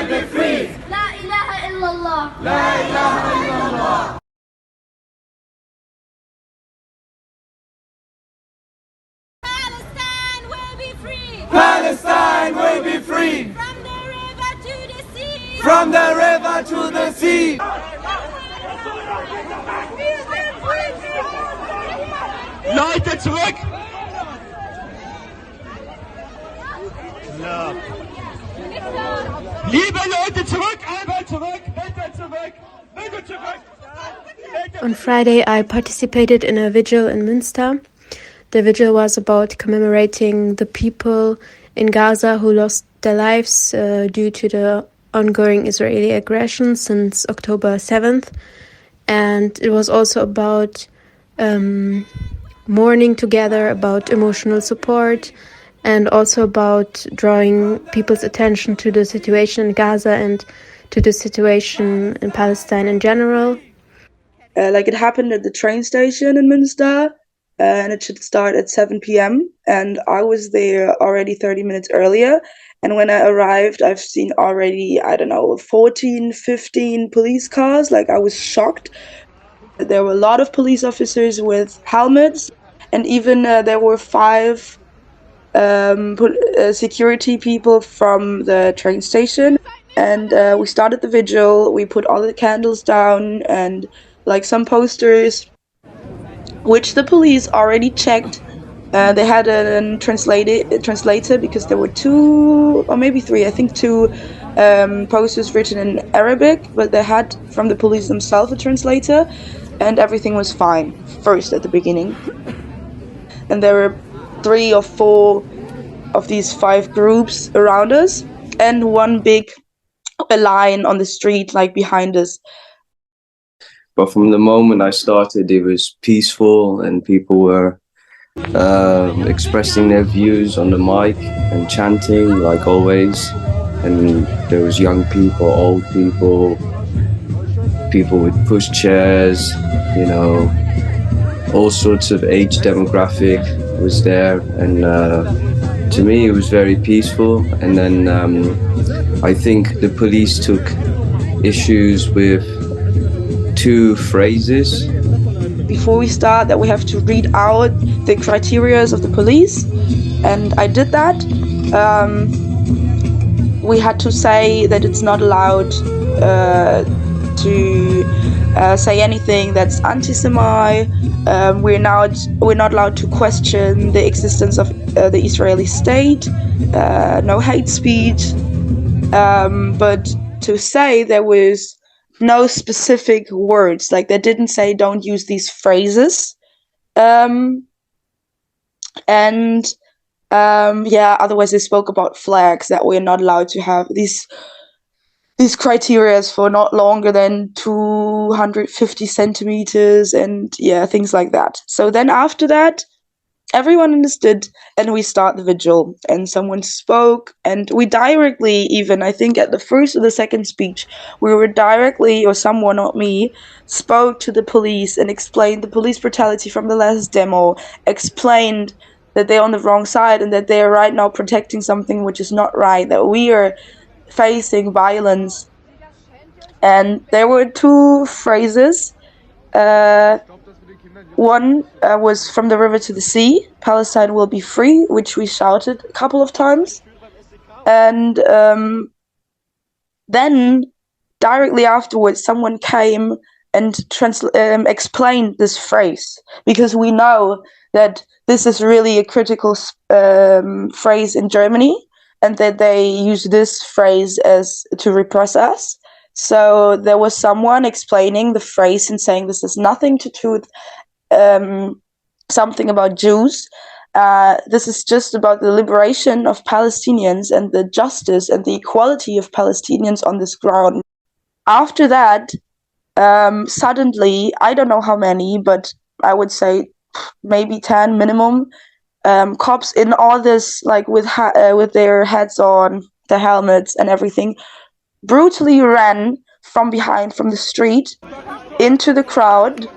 will be free. La ilaha illallah. La ilaha illallah. Palestine will be free. Palestine will be free. From the river to the sea. From the river to the sea. Leute, zurück! Liebe Leute, zurück! Einmal zurück! Bitte zurück! Bitte zurück! On Friday, I participated in a vigil in Muenster. The vigil was about commemorating the people in Gaza who lost their lives due to the ongoing Israeli aggression since October 7th. And it was also about mourning together, about emotional support, and also about drawing people's attention to the situation in Gaza and to the situation in Palestine in general. It happened at the train station in Muenster, and it should start at 7 p.m. And I was there already 30 minutes earlier. And when I arrived, I've seen already, 14, 15 police cars. I was shocked. There were a lot of police officers with helmets, and even there were 5 security people from the train station. And we started the vigil. We put all the candles down and some posters, which the police already checked. They had a translator because there were 2 or maybe 3, I think 2 posters written in Arabic, but they had from the police themselves a translator, and everything was fine first at the beginning. And there were 3 or 4 of these 5 groups around us, and one big line on the street behind us. But from the moment I started, it was peaceful, and people were expressing their views on the mic and chanting like always. And there was young people, old people, people with pushchairs, all sorts of age demographic was there. And to me, it was very peaceful. And then I think the police took issues with 2 phrases. Before we start, that we have to read out the criteria of the police, and I did that. We had to say that it's not allowed to say anything that's anti-Semite. We're not allowed to question the existence of the Israeli state. No hate speech, but to say there was no specific words, they didn't say don't use these phrases, otherwise they spoke about flags, that we're not allowed to have these criteria for not longer than 250 centimeters, and things like that. So then after that, everyone understood, and we start the vigil, and someone spoke, and we directly, even I think at the first or the second speech, we were directly, or someone, not me, spoke to the police and explained the police brutality from the last demo, explained that they're on the wrong side and that they are right now protecting something which is not right, that we are facing violence. And there were 2 phrases. One was from the river to the sea, Palestine will be free, which we shouted a couple of times. And then directly afterwards, someone came and explained this phrase, because we know that this is really a critical phrase in Germany, and that they use this phrase as to repress us. So there was someone explaining the phrase and saying this has nothing to do with something about Jews. This is just about the liberation of Palestinians and the justice and the equality of Palestinians on this ground. After that, suddenly, I don't know how many, but I would say maybe 10 minimum, cops in all this, with their heads on, their helmets and everything, brutally ran from behind, from the street, into the crowd,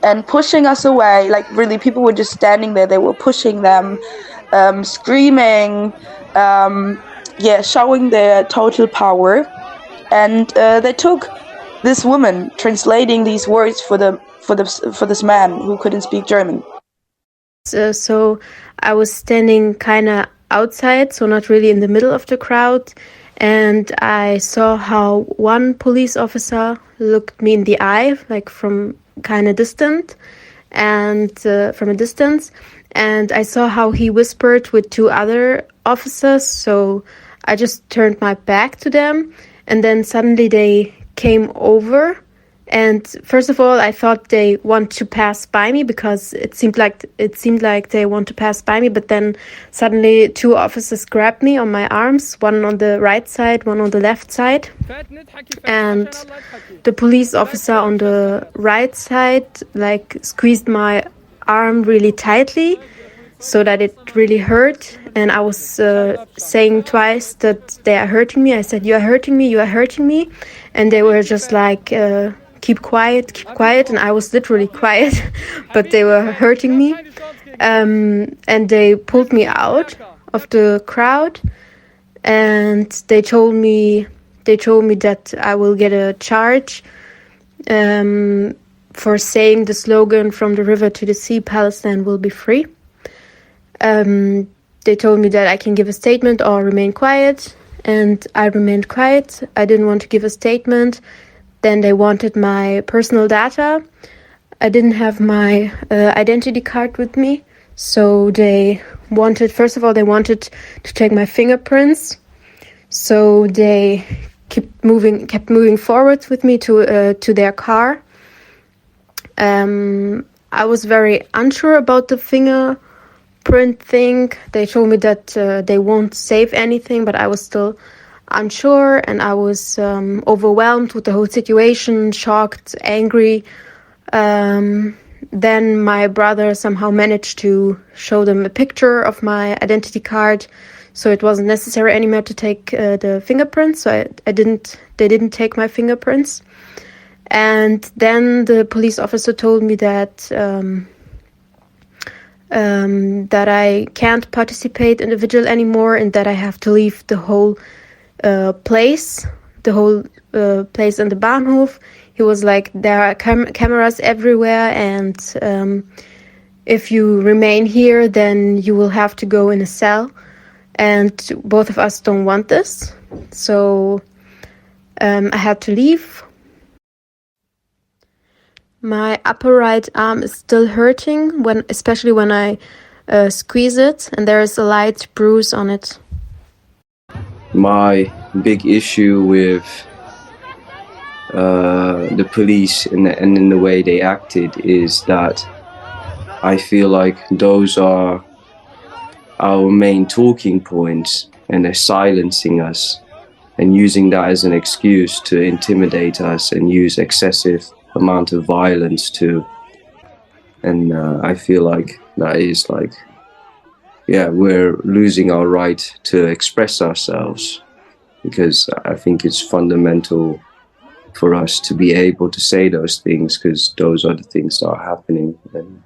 and pushing us away. Really, people were just standing there. They were pushing them, screaming, showing their total power. And they took this woman translating these words for this man who couldn't speak German. So I was standing kind of outside, so not really in the middle of the crowd, and I saw how one police officer looked me in the eye, like from kind of distant, and from a distance, and I saw how he whispered with two other officers. So I just turned my back to them, and then suddenly they came over. And first of all, I thought they want to pass by me because it seemed like they want to pass by me. But then suddenly two officers grabbed me on my arms, one on the right side, one on the left side. And the police officer on the right side like squeezed my arm really tightly so that it really hurt. And I was saying twice that they are hurting me. I said, "You are hurting me, you are hurting me." And they were just like, keep quiet. And I was literally quiet, but they were hurting me. And they pulled me out of the crowd, and they told me that I will get a charge for saying the slogan "From the river to the sea, Palestine will be free." They told me that I can give a statement or remain quiet, and I remained quiet. I didn't want to give a statement. Then they wanted my personal data. I didn't have my identity card with me, so first of all they wanted to take my fingerprints. So they kept moving forward with me to their car. I was very unsure about the fingerprint thing. They told me that they won't save anything, but I was still unsure, and I was overwhelmed with the whole situation, shocked, angry. Then my brother somehow managed to show them a picture of my identity card, so it wasn't necessary anymore to take the fingerprints. So they didn't take my fingerprints. And then the police officer told me that I can't participate in the vigil anymore, and that I have to leave the whole place in the Bahnhof. He was like, there are cameras everywhere, and if you remain here, then you will have to go in a cell, and both of us don't want this. So I had to leave. My upper right arm is still hurting, especially when I squeeze it, and there is a light bruise on it. My big issue with the police and in the way they acted is that I feel like those are our main talking points, and they're silencing us and using that as an excuse to intimidate us and use excessive amount of violence too. And I feel like that is like, we're losing our right to express ourselves, because I think it's fundamental for us to be able to say those things, because those are the things that are happening. And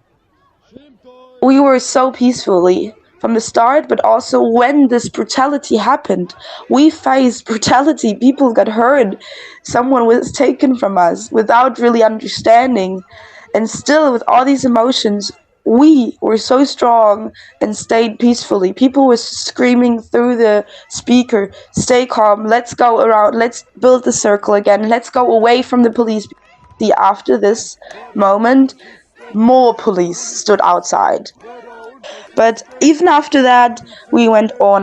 we were so peacefully from the start, but also when this brutality happened, we faced brutality. People got hurt. Someone was taken from us without really understanding. And still, with all these emotions, we were so strong and stayed peacefully. People were screaming through the speaker, "Stay calm, let's go around, let's build the circle again, let's go away from the police." After this moment, more police stood outside. But even after that, we went on.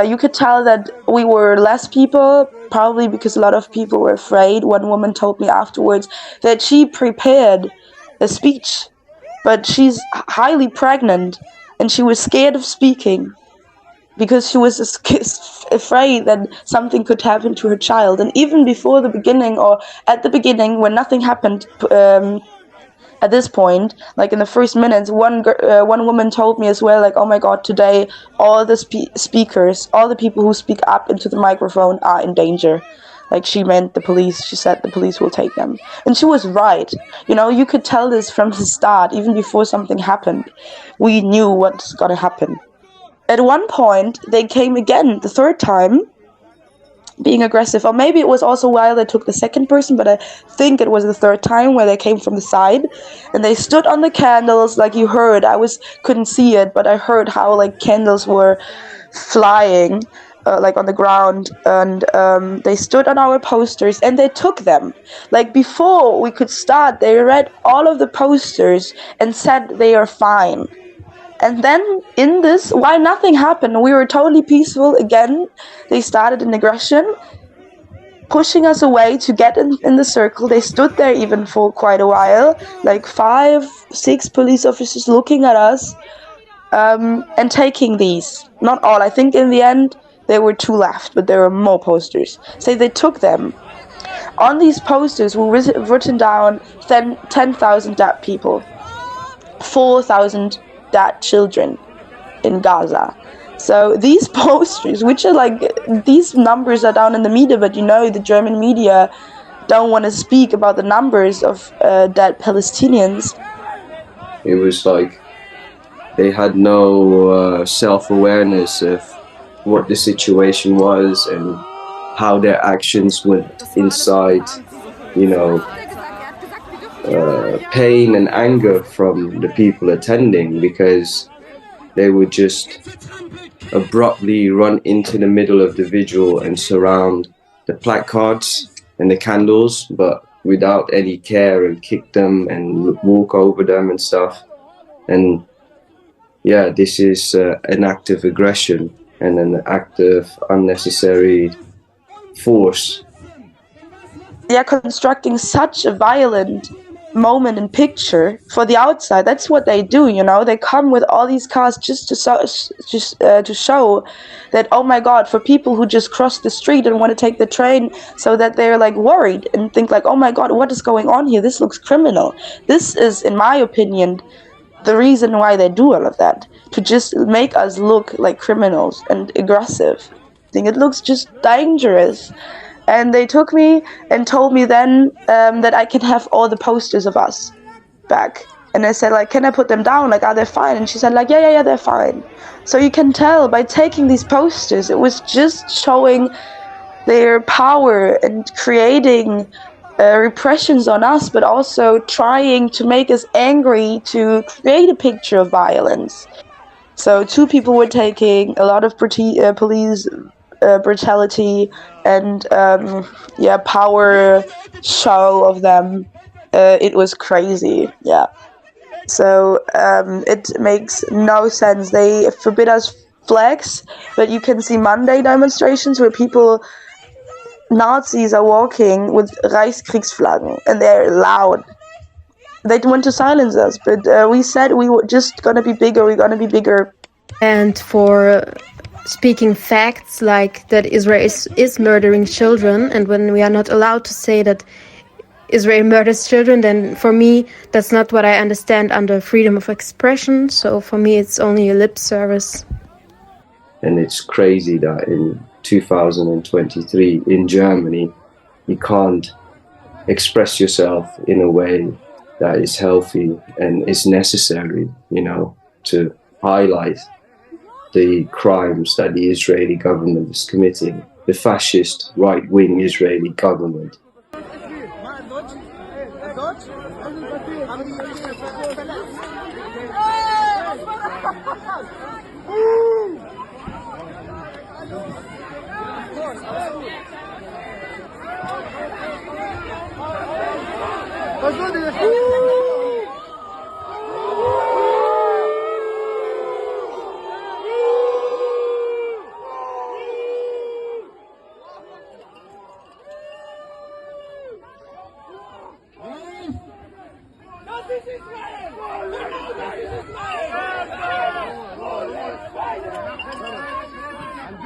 You could tell that we were less people, probably because a lot of people were afraid. One woman told me afterwards that she prepared a speech, but she's highly pregnant, and she was scared of speaking because she was afraid that something could happen to her child. And even before the beginning, or at the beginning, when nothing happened, at this point, like in the first minutes, one woman told me as well, like, "Oh my God, today all the speakers, all the people who speak up into the microphone are in danger." Like, she meant the police. She said the police will take them. And she was right. You could tell this from the start, even before something happened. We knew what's going to happen. at one point, they came again, the third time, being aggressive. Or maybe it was also while they took the second person, but I think it was the third time where they came from the side. And they stood on the candles, like you heard. Couldn't see it, but I heard how like candles were flying, like on the ground. And they stood on our posters and they took them. Like before we could start, they read all of the posters and said they are fine. And then in this, while nothing happened, we were totally peaceful again. They started an aggression, pushing us away to get in the circle. They stood there even for quite a while, like 5, 6 police officers looking at us, and taking these. Not all. I think in the end there were 2 left, but there were more posters. So they took them. On these posters were written down 10,000 dead people, 4,000 dead children in Gaza. So these posters, which are like, these numbers are down in the media, but you know the German media don't want to speak about the numbers of dead Palestinians. It was like they had no self-awareness of what the situation was and how their actions went inside, you know, pain and anger from the people attending, because they would just abruptly run into the middle of the vigil and surround the placards and the candles, but without any care, and kick them and walk over them and stuff. And yeah, this is an act of aggression and an act of unnecessary force. They are constructing such a violent moment and picture for the outside. That's what they do, you know. They come with all these cars just to show that, oh my god, for people who just cross the street and want to take the train, so that they're like worried and think like, oh my god, what is going on here? This looks criminal. This is, in my opinion, the reason why they do all of that, to just make us look like criminals and aggressive. I think it looks just dangerous. And they took me and told me then that I can have all the posters of us back. And I said, like, can I put them down? Like, are they fine? And she said, like, yeah, they're fine. So you can tell by taking these posters, it was just showing their power and creating repressions on us, but also trying to make us angry to create a picture of violence. So 2 people were taking, a lot of police brutality and power show of them. It was crazy, yeah. So it makes no sense. They forbid us flags, but you can see Monday demonstrations where Nazis are walking with Reichskriegsflaggen and they're loud. They want to silence us, but we said we were just gonna be bigger, we're gonna be bigger. And for speaking facts like that Israel is murdering children, and when we are not allowed to say that Israel murders children, then for me that's not what I understand under freedom of expression. So for me it's only a lip service. And it's crazy that in 2023 in Germany you can't express yourself in a way that is healthy and is necessary, you know, to highlight the crimes that the Israeli government is committing, the fascist right-wing Israeli government.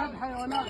الحيوانات